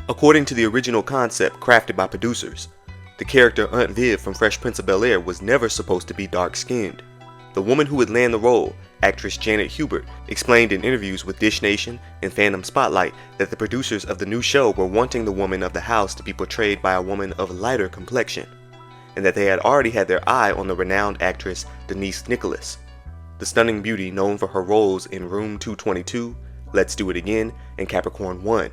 According to the original concept crafted by producers, the character Aunt Viv from Fresh Prince of Bel-Air was never supposed to be dark-skinned. The woman who would land the role, actress Janet Hubert, explained in interviews with Dish Nation and Fandom Spotlight that the producers of the new show were wanting the woman of the house to be portrayed by a woman of lighter complexion, and that they had already had their eye on the renowned actress Denise Nicholas, the stunning beauty known for her roles in Room 222, Let's Do It Again, and Capricorn 1.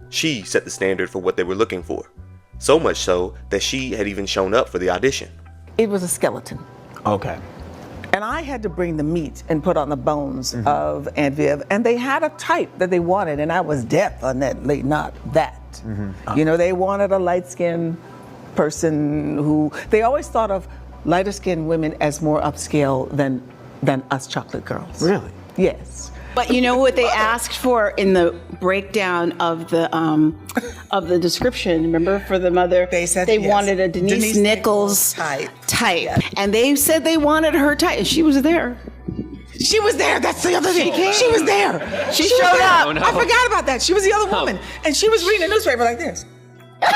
She set the standard for what they were looking for, so much so that she had even shown up for the audition. It was a skeleton. Okay. And I had to bring the meat and put on the bones of Aunt Viv, and they had a type that they wanted, and I was definitely not that. You know, they wanted a light-skinned person who, they always thought of lighter-skinned women as more upscale than us chocolate girls. Really? Yes. But you know what they asked for in the breakdown of the description? Remember, for the mother, They said they yes. wanted a Denise Nichols type. Yes. And they said they wanted her type, and she was there. She was there. That's the other thing. She was there. She was showed there. up. Oh, no. I forgot about that. She was the other woman, and she was reading a newspaper like this. Of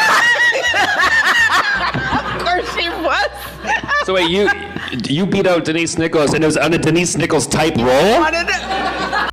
course she was. So wait, you beat out Denise Nichols, and it was on a Denise Nichols type role?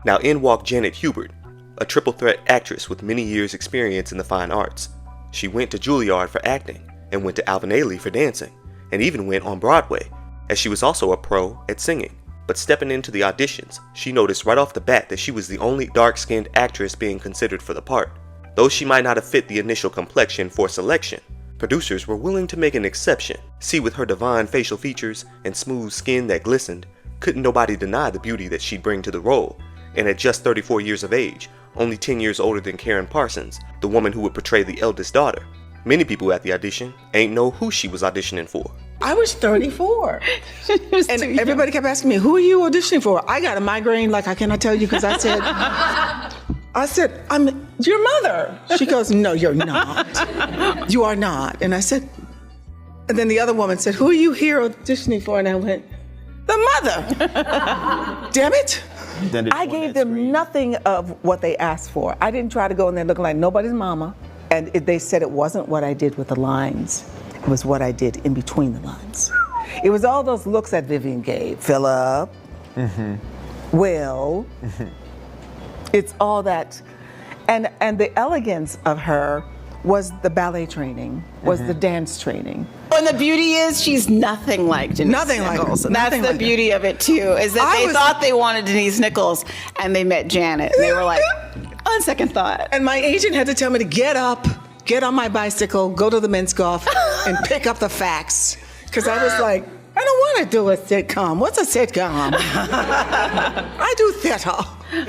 Now in walked Janet Hubert, a triple threat actress with many years' experience in the fine arts. She went to Juilliard for acting, and went to Alvin Ailey for dancing, and even went on Broadway, as she was also a pro at singing. But stepping into the auditions, she noticed right off the bat that she was the only dark-skinned actress being considered for the part. Though she might not have fit the initial complexion for selection, producers were willing to make an exception. See, with her divine facial features and smooth skin that glistened, couldn't nobody deny the beauty that she'd bring to the role. And at just 34 years of age, only 10 years older than Karen Parsons, the woman who would portray the eldest daughter, many people at the audition ain't know who she was auditioning for. I was 34. Was And too young. everybody kept asking me, who are you auditioning for? I got a migraine, like I cannot tell you, because I said, I'm your mother. She goes, no, you're not. You are not. And I said, and then the other woman said, who are you here auditioning for? And I went, the mother. Damn it. I gave them nothing of what they asked for. I didn't try to go in there looking like nobody's mama. And they said it wasn't what I did with the lines. It was what I did in between the lines. It was all those looks that Vivian gave. Philip. Will. It's all that. And the elegance of her was the ballet training, was the dance training. And the beauty is, she's nothing like Denise Nothing like her. Nichols. And that's Nothing the like her. beauty of it, too, is that they thought they wanted Denise Nichols, and they met Janet, and they were like, on second thought. And my agent had to tell me to get up, get on my bicycle, go to the men's golf, and pick up the facts. Because I was like, I don't want to do a sitcom. What's a sitcom? I do theater.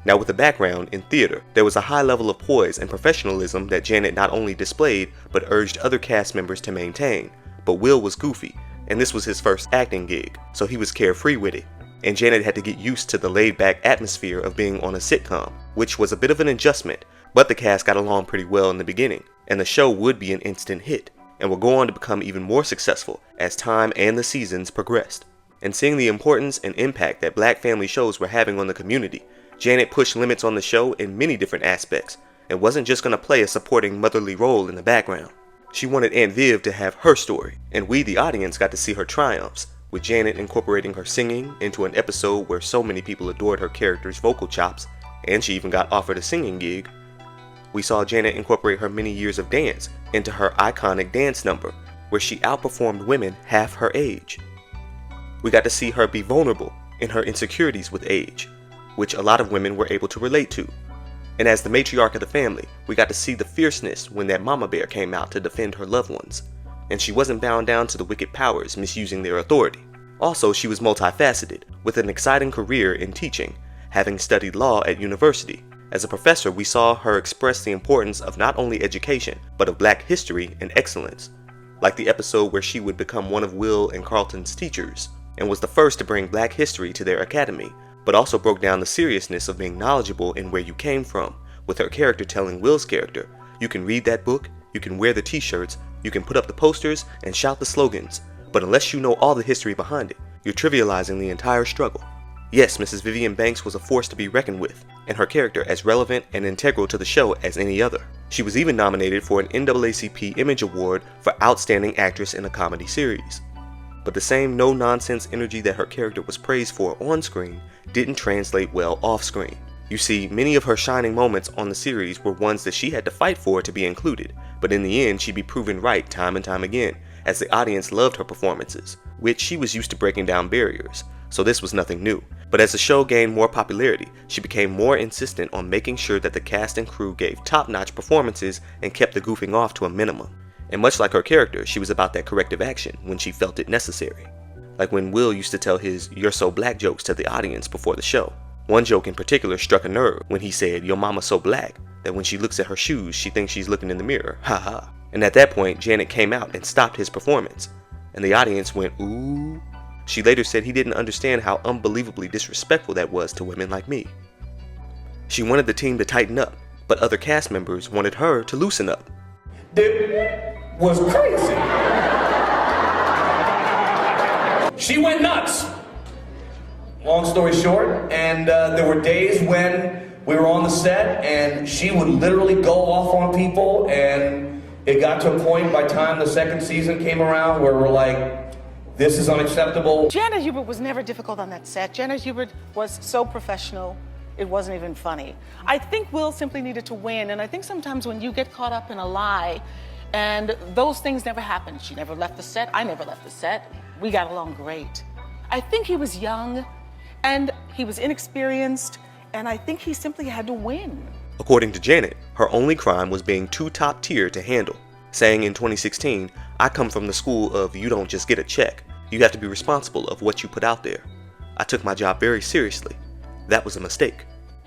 Now with a background in theater, there was a high level of poise and professionalism that Janet not only displayed, but urged other cast members to maintain. But Will was goofy, and this was his first acting gig, so he was carefree with it. And Janet had to get used to the laid-back atmosphere of being on a sitcom, which was a bit of an adjustment, but the cast got along pretty well in the beginning, and the show would be an instant hit, and would go on to become even more successful as time and the seasons progressed. And seeing the importance and impact that black family shows were having on the community, Janet pushed limits on the show in many different aspects, and wasn't just going to play a supporting motherly role in the background. She wanted Aunt Viv to have her story, and we, the audience, got to see her triumphs, with Janet incorporating her singing into an episode where so many people adored her character's vocal chops, and she even got offered a singing gig. We saw Janet incorporate her many years of dance into her iconic dance number, where she outperformed women half her age. We got to see her be vulnerable in her insecurities with age, which a lot of women were able to relate to. And as the matriarch of the family, we got to see the fierceness when that mama bear came out to defend her loved ones, and she wasn't bound down to the wicked powers misusing their authority. Also, she was multifaceted, with an exciting career in teaching, having studied law at university. As a professor, we saw her express the importance of not only education, but of black history and excellence, like the episode where she would become one of Will and Carlton's teachers, and was the first to bring black history to their academy, but also broke down the seriousness of being knowledgeable in where you came from, with her character telling Will's character, you can read that book, you can wear the t-shirts, you can put up the posters and shout the slogans, but unless you know all the history behind it, you're trivializing the entire struggle. Yes, Mrs. Vivian Banks was a force to be reckoned with, and her character as relevant and integral to the show as any other. She was even nominated for an NAACP Image Award for Outstanding Actress in a Comedy Series. But the same no-nonsense energy that her character was praised for on screen didn't translate well off-screen. You see, many of her shining moments on the series were ones that she had to fight for to be included, but in the end she'd be proven right time and time again, as the audience loved her performances, which she was used to breaking down barriers, so this was nothing new. But as the show gained more popularity, she became more insistent on making sure that the cast and crew gave top-notch performances and kept the goofing off to a minimum. And much like her character, she was about that corrective action when she felt it necessary. Like when Will used to tell his "you're so black" jokes to the audience before the show. One joke in particular struck a nerve when he said, "Your mama's so black that when she looks at her shoes, she thinks she's looking in the mirror, ha ha." And at that point, Janet came out and stopped his performance, and the audience went, "Ooh." She later said he didn't understand how unbelievably disrespectful that was to women like me. She wanted the team to tighten up, but other cast members wanted her to loosen up. It was crazy. She went nuts. Long story short, and there were days when we were on the set and she would literally go off on people, and it got to a point by the time the second season came around where we're like, this is unacceptable. Janet Hubert was never difficult on that set. Janet Hubert was so professional, it wasn't even funny. I think Will simply needed to win, and I think sometimes when you get caught up in a lie, and those things never happened. She never left the set, I never left the set. We got along great. I think he was young, and he was inexperienced, and I think he simply had to win. According to Janet, her only crime was being too top tier to handle, saying in 2016, "I come from the school of you don't just get a check, you have to be responsible of what you put out there. I took my job very seriously. That was a mistake."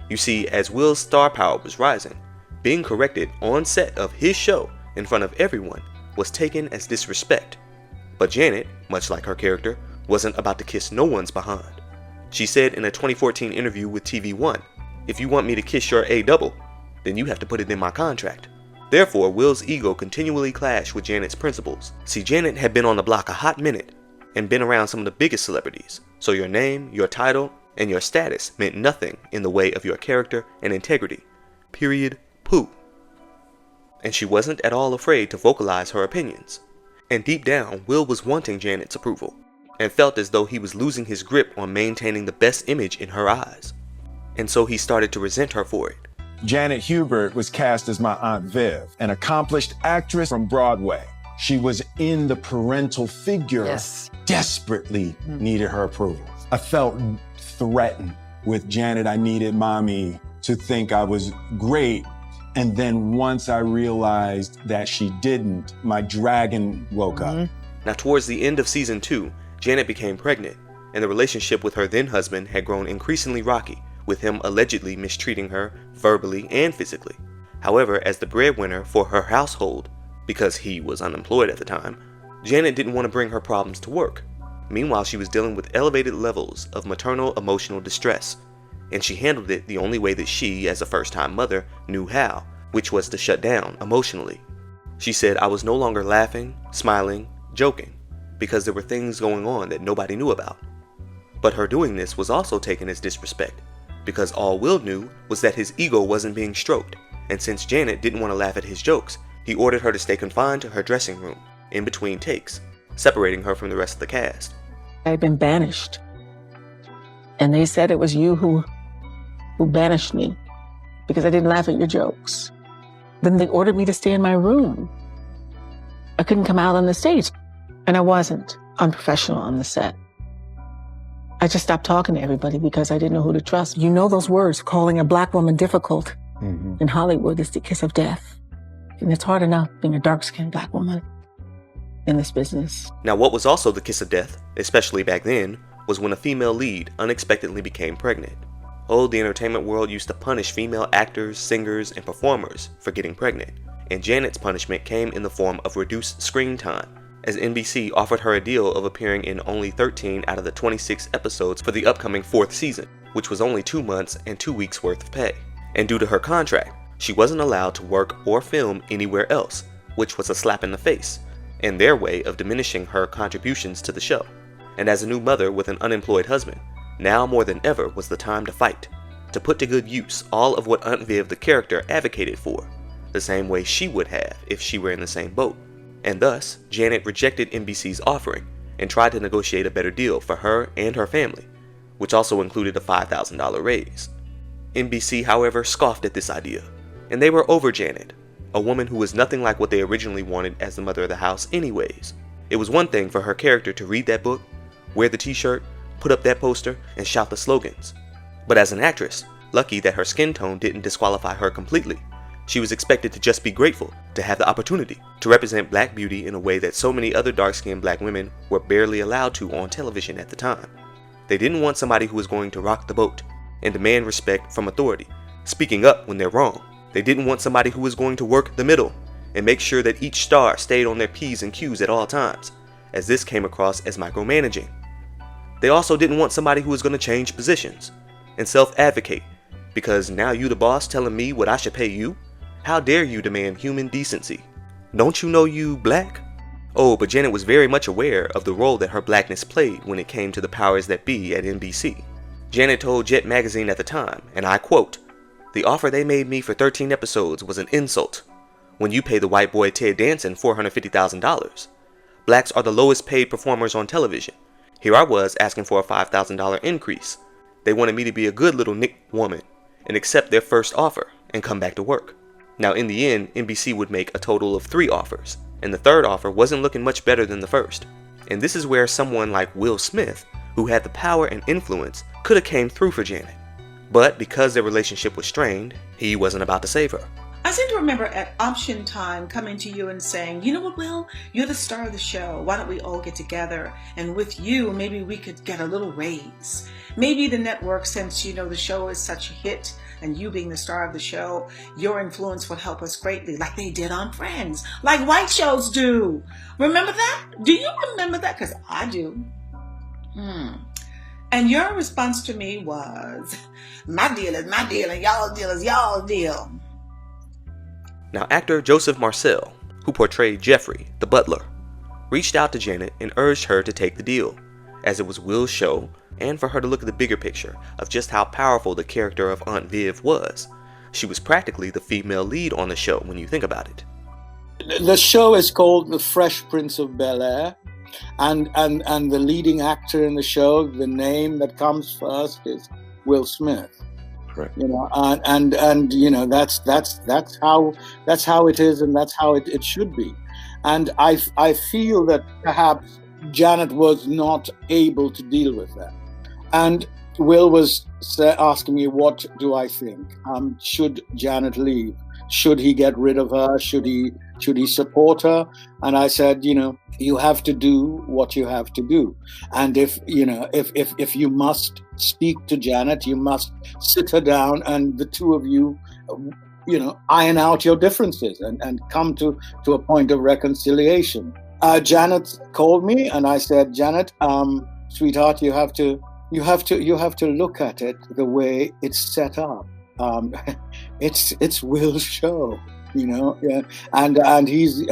You see, as Will's star power was rising, being corrected on set of his show in front of everyone was taken as disrespect. But Janet, much like her character, wasn't about to kiss no one's behind. She said in a 2014 interview with TV One, "If you want me to kiss your A double, then you have to put it in my contract." Therefore, Will's ego continually clashed with Janet's principles. See, Janet had been on the block a hot minute and been around some of the biggest celebrities, so your name, your title, and your status meant nothing in the way of your character and integrity. Period. Pooh. And she wasn't at all afraid to vocalize her opinions. And deep down, Will was wanting Janet's approval, and felt as though he was losing his grip on maintaining the best image in her eyes. And so he started to resent her for it. Janet Hubert was cast as my Aunt Viv, an accomplished actress from Broadway. She was in the parental figure, desperately needed her approval. I felt threatened with Janet. I needed mommy to think I was great. And then once I realized that she didn't, my dragon woke up. Now towards the end of season 2, Janet became pregnant, and the relationship with her then husband had grown increasingly rocky, with him allegedly mistreating her verbally and physically. However, as the breadwinner for her household, because he was unemployed at the time, Janet didn't want to bring her problems to work. Meanwhile, she was dealing with elevated levels of maternal emotional distress, and she handled it the only way that she, as a first-time mother, knew how, which was to shut down emotionally. She said, "I was no longer laughing, smiling, joking, because there were things going on that nobody knew about." But her doing this was also taken as disrespect, because all Will knew was that his ego wasn't being stroked, and since Janet didn't want to laugh at his jokes, he ordered her to stay confined to her dressing room, in between takes, separating her from the rest of the cast. I had been banished, and they said it was you who banished me because I didn't laugh at your jokes. Then they ordered me to stay in my room. I couldn't come out on the stage, and I wasn't unprofessional on the set. I just stopped talking to everybody because I didn't know who to trust. You know those words, calling a black woman difficult in Hollywood is the kiss of death. And it's hard enough being a dark-skinned black woman in this business. Now what was also the kiss of death, especially back then, was when a female lead unexpectedly became pregnant. Oh, the entertainment world used to punish female actors, singers, and performers for getting pregnant, and Janet's punishment came in the form of reduced screen time, as NBC offered her a deal of appearing in only 13 out of the 26 episodes for the upcoming 4th season, which was only 2 months and 2 weeks worth of pay. And due to her contract, she wasn't allowed to work or film anywhere else, which was a slap in the face, and their way of diminishing her contributions to the show. And as a new mother with an unemployed husband, now more than ever was the time to fight, to put to good use all of what Aunt Viv the character advocated for, the same way she would have if she were in the same boat. And thus, Janet rejected NBC's offering and tried to negotiate a better deal for her and her family, which also included a $5,000 raise. NBC, however, scoffed at this idea, and they were over Janet, a woman who was nothing like what they originally wanted as the mother of the house anyways. It was one thing for her character to read that book, wear the t-shirt, put up that poster, and shout the slogans. But as an actress, lucky that her skin tone didn't disqualify her completely, she was expected to just be grateful to have the opportunity to represent black beauty in a way that so many other dark-skinned black women were barely allowed to on television at the time. They didn't want somebody who was going to rock the boat and demand respect from authority, speaking up when they're wrong. They didn't want somebody who was going to work the middle and make sure that each star stayed on their P's and Q's at all times, as this came across as micromanaging. They also didn't want somebody who was going to change positions and self-advocate, because now you the boss telling me what I should pay you? How dare you demand human decency? Don't you know you black? Oh, but Janet was very much aware of the role that her blackness played when it came to the powers that be at NBC. Janet told Jet magazine at the time, and I quote, "The offer they made me for 13 episodes was an insult. When you pay the white boy Ted Danson $450,000. Blacks are the lowest paid performers on television. Here I was asking for a $5,000 increase. They wanted me to be a good little Nick woman and accept their first offer and come back to work." Now in the end, NBC would make a total of 3 offers, and the third offer wasn't looking much better than the first. And this is where someone like Will Smith, who had the power and influence, could have came through for Janet. But because their relationship was strained, he wasn't about to save her. I seem to remember at option time coming to you and saying, you know what, Will, you're the star of the show. Why don't we all get together? And with you, maybe we could get a little raise. Maybe the network, since you know the show is such a hit, and you being the star of the show, your influence would help us greatly, like they did on Friends, like white shows do. Remember that? Do you remember that? Because I do. And your response to me was, my deal is my deal, and y'all's deal is y'all's deal. Now actor Joseph Marcel, who portrayed Jeffrey, the butler, reached out to Janet and urged her to take the deal, as it was Will's show, and for her to look at the bigger picture of just how powerful the character of Aunt Viv was. She was practically the female lead on the show when you think about it. The show is called The Fresh Prince of Bel-Air, and the leading actor in the show, the name that comes first is Will Smith. Correct. You know, and you know that's how it is, and that's how it should be. And I feel that perhaps Janet was not able to deal with that. And Will was asking me, what do I think? Should Janet leave? Should he get rid of her? Should he support her? And I said, you know, you have to do what you have to do. And if you must speak to Janet, you must sit her down and the two of you, you know, iron out your differences and come to a point of reconciliation. Janet called me and I said, Janet, sweetheart, you have to look at it the way it's set up. It's Will's show, you know, yeah. and he's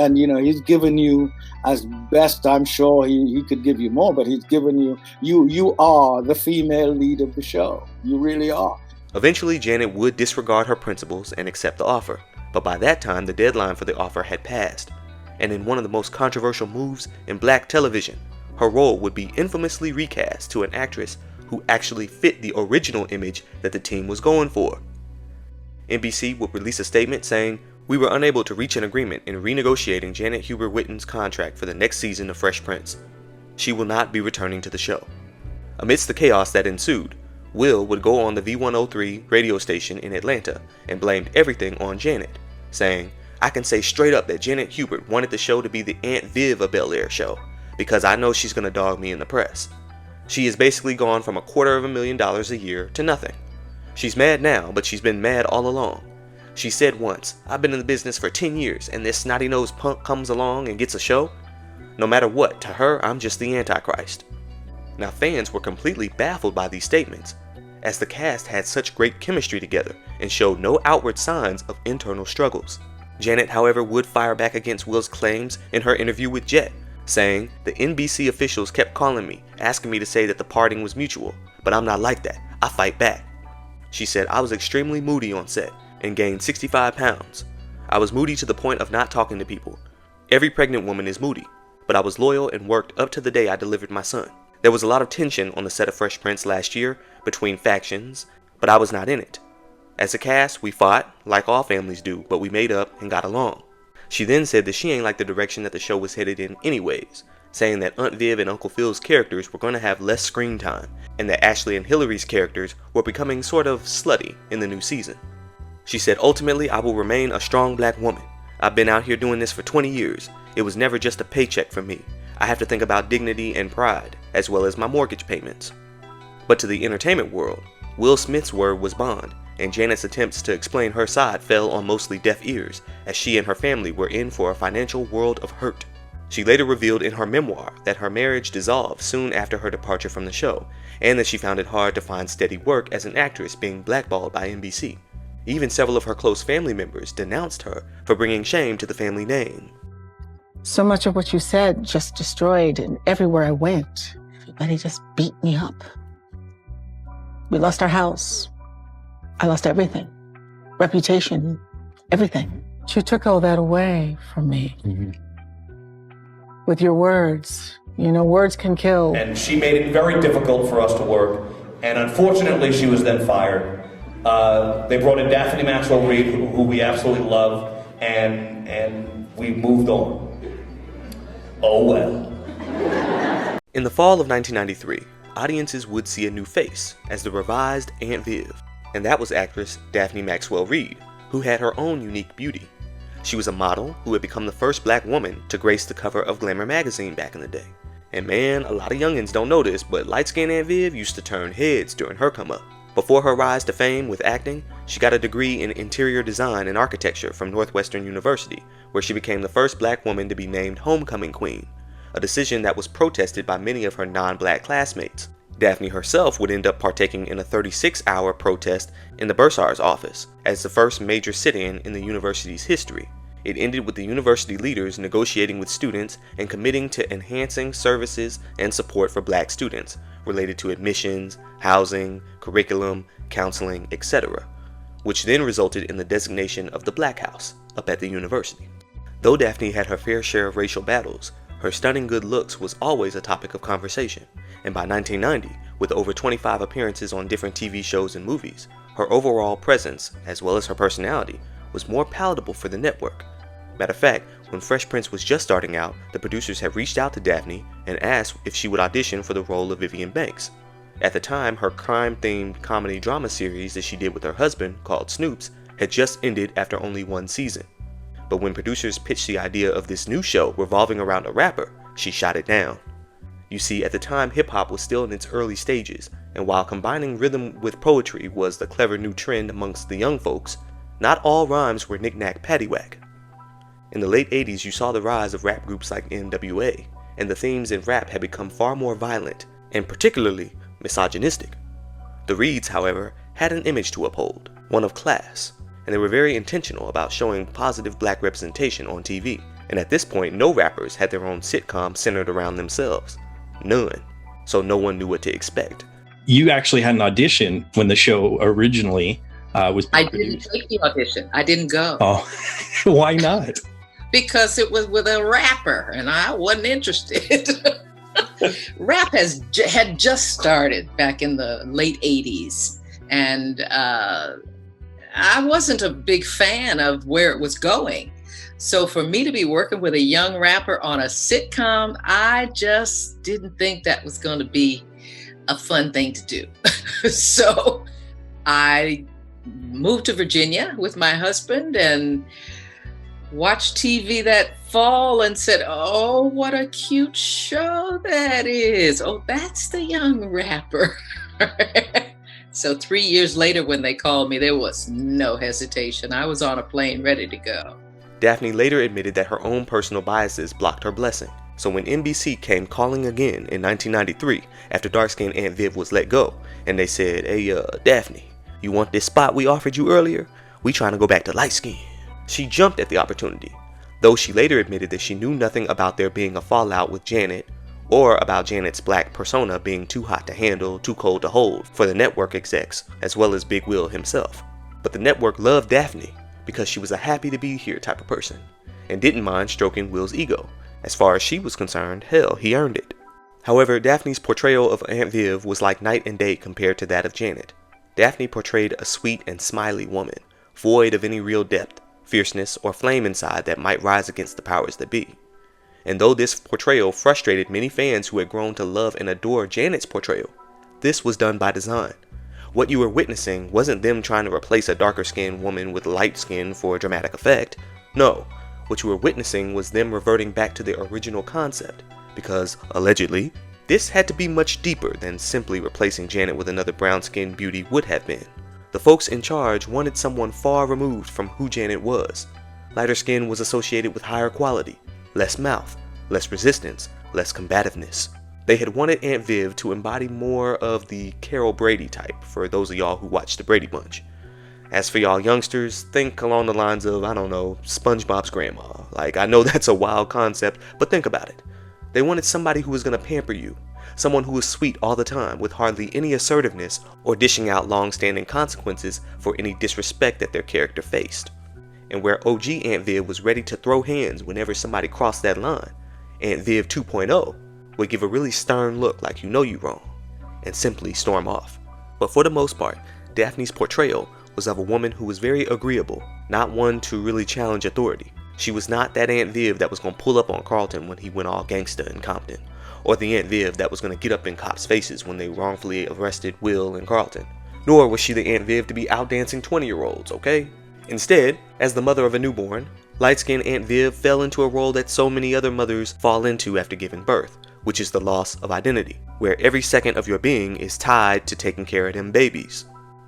given you as best. I'm sure he could give you more, but he's given you are the female lead of the show. You really are. Eventually, Janet would disregard her principles and accept the offer, but by that time the deadline for the offer had passed, and in one of the most controversial moves in black television, her role would be infamously recast to an actress who actually fit the original image that the team was going for. NBC would release a statement saying, "We were unable to reach an agreement in renegotiating Janet Hubert-Whitten's contract for the next season of Fresh Prince. She will not be returning to the show." Amidst the chaos that ensued, Will would go on the V103 radio station in Atlanta and blamed everything on Janet, saying, "I can say straight up that Janet Hubert wanted the show to be the Aunt Viv of Bel-Air show, because I know she's gonna dog me in the press. She has basically gone from $250,000 a year to nothing. She's mad now, but she's been mad all along. She said once, I've been in the business for 10 years and this snotty-nosed punk comes along and gets a show? No matter what, to her, I'm just the Antichrist." Now fans were completely baffled by these statements, as the cast had such great chemistry together and showed no outward signs of internal struggles. Janet, however, would fire back against Will's claims in her interview with Jet, saying, "The NBC officials kept calling me, asking me to say that the parting was mutual, but I'm not like that. I fight back." She said, "I was extremely moody on set and gained 65 pounds. I was moody to the point of not talking to people. Every pregnant woman is moody, but I was loyal and worked up to the day I delivered my son. There was a lot of tension on the set of Fresh Prince last year between factions, but I was not in it. As a cast, we fought, like all families do, but we made up and got along. She then said that she ain't like the direction that the show was headed in anyways, saying that Aunt Viv and Uncle Phil's characters were going to have less screen time, and that Ashley and Hillary's characters were becoming sort of slutty in the new season. She said, ultimately, I will remain a strong black woman. I've been out here doing this for 20 years. It was never just a paycheck for me. I have to think about dignity and pride, as well as my mortgage payments. But to the entertainment world, Will Smith's word was bond, and Janet's attempts to explain her side fell on mostly deaf ears, as she and her family were in for a financial world of hurt. She later revealed in her memoir that her marriage dissolved soon after her departure from the show, and that she found it hard to find steady work as an actress being blackballed by NBC. Even several of her close family members denounced her for bringing shame to the family name. So much of what you said just destroyed, and everywhere I went, everybody just beat me up. We lost our house. I lost everything. Reputation, everything. You took all that away from me. With your words. You know, words can kill. And she made it very difficult for us to work. And unfortunately, she was then fired. They brought in Daphne Maxwell Reed, who we absolutely love, and we moved on. Oh well. In the fall of 1993, audiences would see a new face as the revised Aunt Viv, and that was actress Daphne Maxwell Reed, who had her own unique beauty. She was a model who had become the first black woman to grace the cover of Glamour magazine back in the day. And man, a lot of youngins don't know this, but light-skinned Aunt Viv used to turn heads during her come up. Before her rise to fame with acting, she got a degree in interior design and architecture from Northwestern University, where she became the first black woman to be named homecoming queen, a decision that was protested by many of her non-black classmates. Daphne herself would end up partaking in a 36-hour protest in the bursar's office as the first major sit-in in the university's history. It ended with the university leaders negotiating with students and committing to enhancing services and support for black students related to admissions, housing, curriculum, counseling, etc., which then resulted in the designation of the Black House up at the university. Though Daphne had her fair share of racial battles, her stunning good looks was always a topic of conversation, and by 1990, with over 25 appearances on different TV shows and movies, her overall presence, as well as her personality, was more palatable for the network. Matter of fact, when Fresh Prince was just starting out, the producers had reached out to Daphne and asked if she would audition for the role of Vivian Banks. At the time, her crime-themed comedy drama series that she did with her husband, called Snoops, had just ended after only one season. But when producers pitched the idea of this new show revolving around a rapper, she shot it down. You see, at the time, hip-hop was still in its early stages, and while combining rhythm with poetry was the clever new trend amongst the young folks, not all rhymes were knick-knack paddywhack. In the late 80s, you saw the rise of rap groups like NWA, and the themes in rap had become far more violent, and particularly misogynistic. The Reeds, however, had an image to uphold, one of class, and they were very intentional about showing positive black representation on TV. And at this point, no rappers had their own sitcom centered around themselves. None. So no one knew what to expect. You actually had an audition when the show originally was I produced. didn't take the audition. I didn't go. Oh, why not? Because it was with a rapper and I wasn't interested. Rap had just started back in the late 80s. And I wasn't a big fan of where it was going. So for me to be working with a young rapper on a sitcom, I just didn't think that was going to be a fun thing to do. So I moved to Virginia with my husband and watched TV that fall and said, oh, what a cute show that is. Oh, that's the young rapper. So 3 years later when they called me, there was no hesitation. I was on a plane ready to go. Daphne later admitted that her own personal biases blocked her blessing. So when NBC came calling again in 1993 after dark-skinned Aunt Viv was let go, and they said, hey, Daphne, you want this spot we offered you earlier? We trying to go back to light skin. She jumped at the opportunity, though she later admitted that she knew nothing about there being a fallout with Janet or about Janet's black persona being too hot to handle, too cold to hold for the network execs, as well as Big Will himself. But the network loved Daphne because she was a happy to be here type of person, and didn't mind stroking Will's ego. As far as she was concerned, hell, he earned it. However, Daphne's portrayal of Aunt Viv was like night and day compared to that of Janet. Daphne portrayed a sweet and smiley woman, void of any real depth, fierceness, or flame inside that might rise against the powers that be. And though this portrayal frustrated many fans who had grown to love and adore Janet's portrayal, this was done by design. What you were witnessing wasn't them trying to replace a darker skinned woman with light skin for dramatic effect. No, what you were witnessing was them reverting back to the original concept, because, allegedly, this had to be much deeper than simply replacing Janet with another brown-skinned beauty would have been. The folks in charge wanted someone far removed from who Janet was. Lighter skin was associated with higher quality, less mouth, less resistance, less combativeness. They had wanted Aunt Viv to embody more of the Carol Brady type, for those of y'all who watch the Brady Bunch. As for y'all youngsters, think along the lines of, I don't know, SpongeBob's grandma. Like, I know that's a wild concept, but think about it. They wanted somebody who was going to pamper you, someone who was sweet all the time with hardly any assertiveness or dishing out long-standing consequences for any disrespect that their character faced. And where OG Aunt Viv was ready to throw hands whenever somebody crossed that line, Aunt Viv 2.0 would give a really stern look like you know you wrong, and simply storm off. But for the most part, Daphne's portrayal was of a woman who was very agreeable, not one to really challenge authority. She was not that Aunt Viv that was going to pull up on Carlton when he went all gangsta in Compton, or the Aunt Viv that was going to get up in cops' faces when they wrongfully arrested Will and Carlton. Nor was she the Aunt Viv to be outdancing 20-year-olds, okay? Instead, as the mother of a newborn, light-skinned Aunt Viv fell into a role that so many other mothers fall into after giving birth, which is the loss of identity, where every second of your being is tied to taking care of them babies.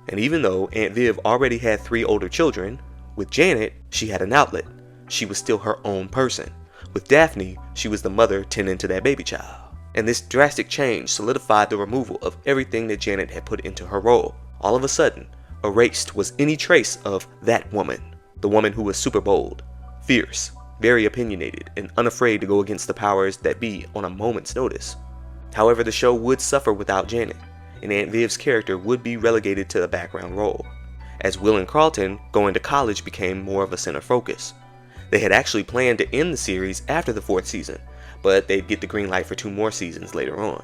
And even though Aunt Viv already had 3 older children, with Janet, she had an outlet. She was still her own person. With Daphne, she was the mother tending to that baby child. And this drastic change solidified the removal of everything that Janet had put into her role. All of a sudden, erased was any trace of that woman. The woman who was super bold, fierce, very opinionated, and unafraid to go against the powers that be on a moment's notice. However, the show would suffer without Janet, and Aunt Viv's character would be relegated to a background role, as Will and Carlton going to college became more of a center focus. They had actually planned to end the series after the 4th season, but they'd get the green light for 2 more seasons later on.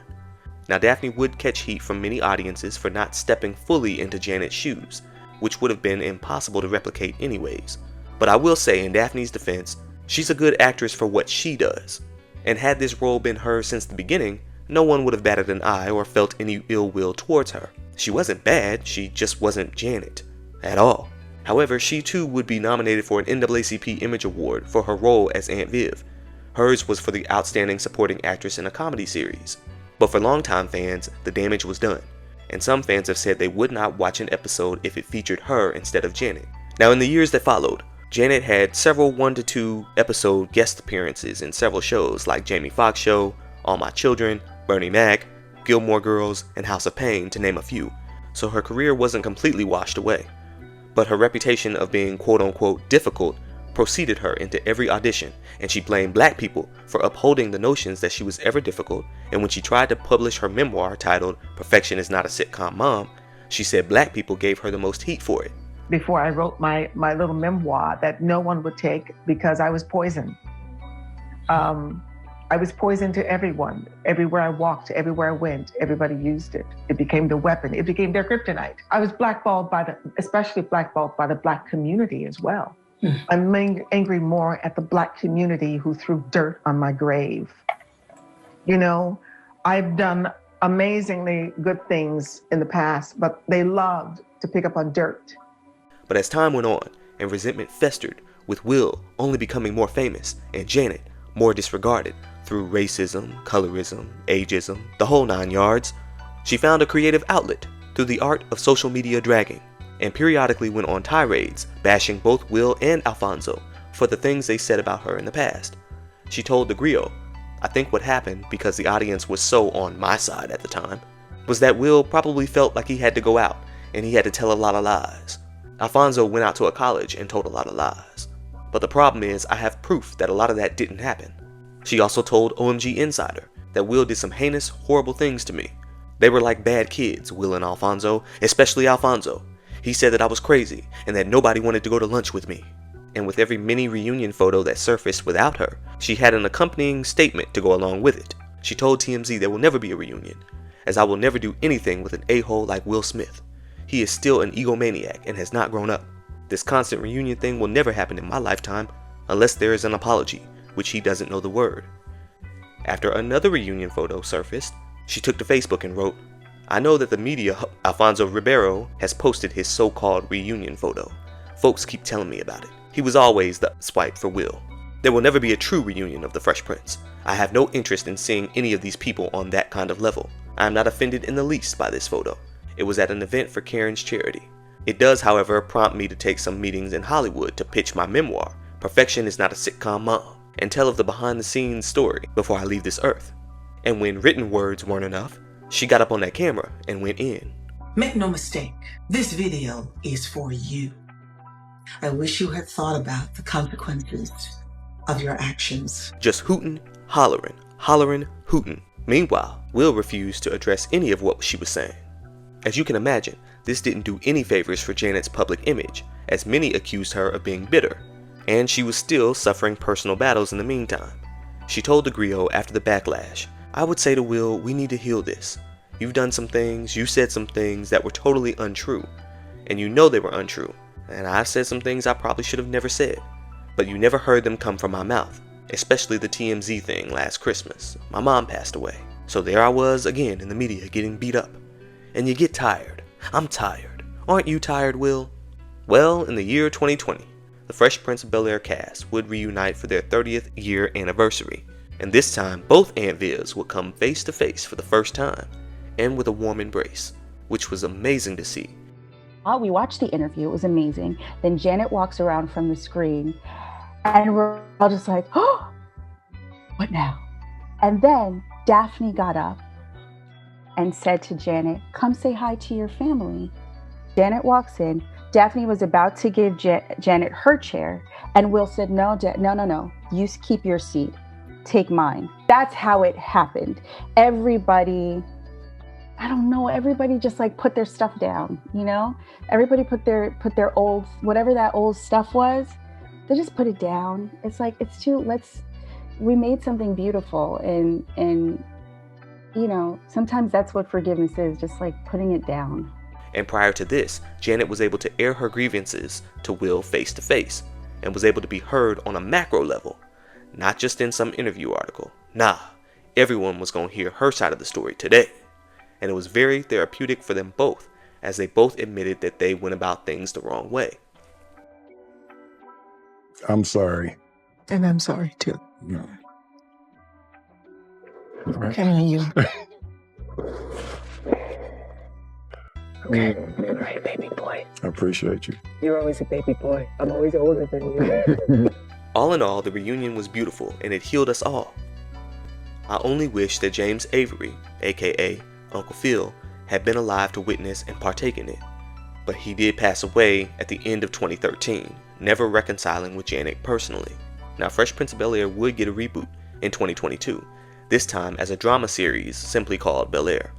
Now, Daphne would catch heat from many audiences for not stepping fully into Janet's shoes, which would have been impossible to replicate anyways. But I will say, in Daphne's defense, she's a good actress for what she does, and had this role been hers since the beginning, no one would have batted an eye or felt any ill will towards her. She wasn't bad, she just wasn't Janet at all. However, she too would be nominated for an NAACP Image Award for her role as Aunt Viv. Hers was for the Outstanding Supporting Actress in a Comedy Series. But for longtime fans, the damage was done, and some fans have said they would not watch an episode if it featured her instead of Janet. Now, in the years that followed, Janet had several 1 to 2 episode guest appearances in several shows like Jamie Foxx Show, All My Children, Bernie Mac, Gilmore Girls, and House of Pain, to name a few, so her career wasn't completely washed away. But her reputation of being quote-unquote difficult preceded her into every audition, and she blamed black people for upholding the notions that she was ever difficult, and when she tried to publish her memoir titled Perfection Is Not a Sitcom Mom, she said black people gave her the most heat for it. Before I wrote my little memoir that no one would take because I was poison. I was poison to everyone. Everywhere I walked, everywhere I went, everybody used it. It became the weapon. It became their kryptonite. I was blackballed especially blackballed by the black community as well. I'm angry more at the black community who threw dirt on my grave. You know, I've done amazingly good things in the past, but they loved to pick up on dirt. But as time went on and resentment festered, with Will only becoming more famous and Janet more disregarded through racism, colorism, ageism, the whole 9 yards, she found a creative outlet through the art of social media dragging, and periodically went on tirades bashing both Will and Alfonso for the things they said about her in the past. She told the Griot, "I think what happened, because the audience was so on my side at the time, was that Will probably felt like he had to go out and he had to tell a lot of lies. Alfonso went out to a college and told a lot of lies. But the problem is I have proof that a lot of that didn't happen." She also told OMG Insider that Will did some heinous, horrible things to me. They were like bad kids, Will and Alfonso, especially Alfonso. He said that I was crazy and that nobody wanted to go to lunch with me. And with every mini reunion photo that surfaced without her, she had an accompanying statement to go along with it. She told TMZ there will never be a reunion, as I will never do anything with an a-hole like Will Smith. He is still an egomaniac and has not grown up. This constant reunion thing will never happen in my lifetime unless there is an apology, which he doesn't know the word. After another reunion photo surfaced, she took to Facebook and wrote, I know that the media, Alfonso Ribeiro, has posted his so-called reunion photo. Folks keep telling me about it. He was always the swipe for Will. There will never be a true reunion of the Fresh Prince. I have no interest in seeing any of these people on that kind of level. I am not offended in the least by this photo. It was at an event for Karen's charity. It does, however, prompt me to take some meetings in Hollywood to pitch my memoir, Perfection is Not a Sitcom Mom, and tell of the behind-the-scenes story before I leave this earth. And when written words weren't enough, she got up on that camera and went in. Make no mistake, this video is for you. I wish you had thought about the consequences of your actions. Just hootin', hollering, hootin'. Meanwhile, Will refused to address any of what she was saying. As you can imagine, this didn't do any favors for Janet's public image, as many accused her of being bitter, and she was still suffering personal battles in the meantime. She told the Griot after the backlash, I would say to Will, we need to heal this. You've done some things, you said some things that were totally untrue, and you know they were untrue, and I've said some things I probably should have never said, but you never heard them come from my mouth, especially the TMZ thing last Christmas. My mom passed away, so there I was again in the media getting beat up. And you get tired. I'm tired. Aren't you tired, Will? Well, in the year 2020, the Fresh Prince of Bel-Air cast would reunite for their 30th year anniversary, and this time both Aunt Vivs would come face to face for the first time, and with a warm embrace, which was amazing to see. We watched the interview, it was amazing. Then Janet walks around from the screen, and we're all just like, oh, what now? And then Daphne got up and said to Janet, come say hi to your family. Janet walks in. Daphne was about to give Janet her chair, and Will said, no, no, you keep your seat, take mine. That's how it happened. Everybody just like put their stuff down, you know? Everybody put their old, whatever that old stuff was, they just put it down. It's like, we made something beautiful, and you know, sometimes that's what forgiveness is, just like putting it down. And prior to this, Janet was able to air her grievances to Will face to face, and was able to be heard on a macro level, not just in some interview article. Nah, everyone was gonna hear her side of the story today. And it was very therapeutic for them both, as they both admitted that they went about things the wrong way. I'm sorry. And I'm sorry too. No. Okay, and you. Okay, all right, baby boy. I appreciate you. You're always a baby boy. I'm always older than you. All in all, the reunion was beautiful, and it healed us all. I only wish that James Avery, aka Uncle Phil, had been alive to witness and partake in it. But he did pass away at the end of 2013, never reconciling with Janet personally. Now, Fresh Prince of Bel-Air would get a reboot in 2022, this time as a drama series simply called Bel-Air.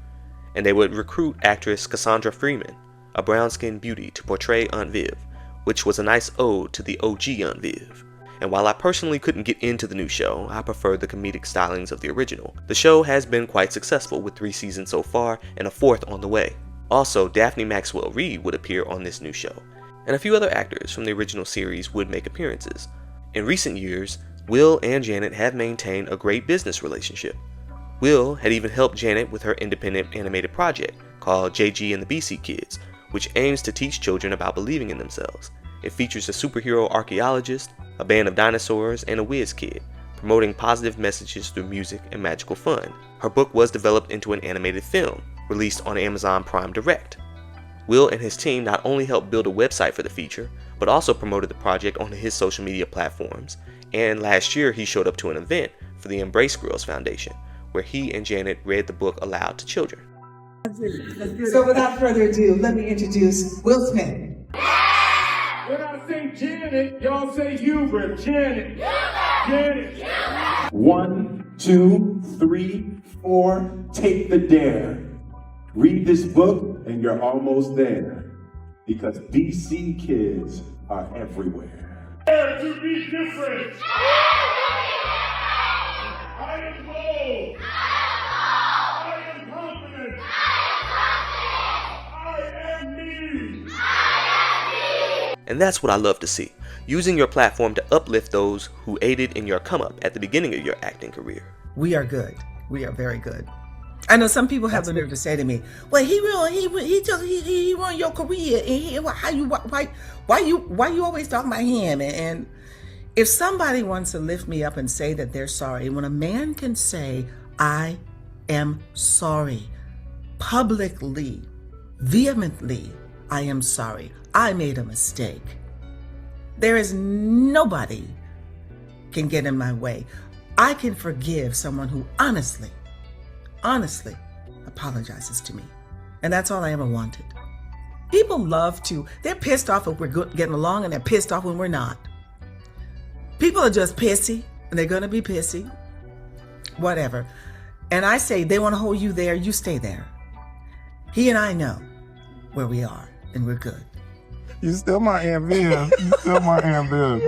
And they would recruit actress Cassandra Freeman, a brown-skinned beauty, to portray Aunt Viv, which was a nice ode to the OG Aunt Viv. And while I personally couldn't get into the new show, I preferred the comedic stylings of the original. The show has been quite successful with 3 seasons so far and a 4th on the way. Also, Daphne Maxwell Reid would appear on this new show, and a few other actors from the original series would make appearances. In recent years, Will and Janet have maintained a great business relationship. Will had even helped Janet with her independent animated project called JG and the BC Kids, which aims to teach children about believing in themselves. It features a superhero archaeologist, a band of dinosaurs, and a whiz kid, promoting positive messages through music and magical fun. Her book was developed into an animated film, released on Amazon Prime Direct. Will and his team not only helped build a website for the feature, but also promoted the project on his social media platforms, and last year he showed up to an event for the Embrace Girls Foundation, where he and Janet read the book aloud to children. So without further ado, let me introduce Will Smith. When I say Janet, y'all say Hubert. Janet. Janet. 1, 2, 3, 4. Take the dare. Read this book and you're almost there. because DC kids are everywhere. Dare to be different. I am bold. I am confident. I am me. And that's what I love to see, using your platform to uplift those who aided in your come up at the beginning of your acting career. We are good. We are very good. I know some people have the nerve to say to me, "Well, he ruined your career, and why you always talking about him?" And if somebody wants to lift me up and say that they're sorry, when a man can say, "I am sorry," publicly, vehemently, "I am sorry. I made a mistake," there is nobody can get in my way. I can forgive someone who honestly apologizes to me. And that's all I ever wanted. People love to, they're pissed off if we're getting along, and they're pissed off when we're not. People are just pissy, and they're going to be pissy. Whatever. And I say, they want to hold you there, you stay there. He and I know where we are, and we're good. You still my Aunt Viv. You still my Aunt Viv.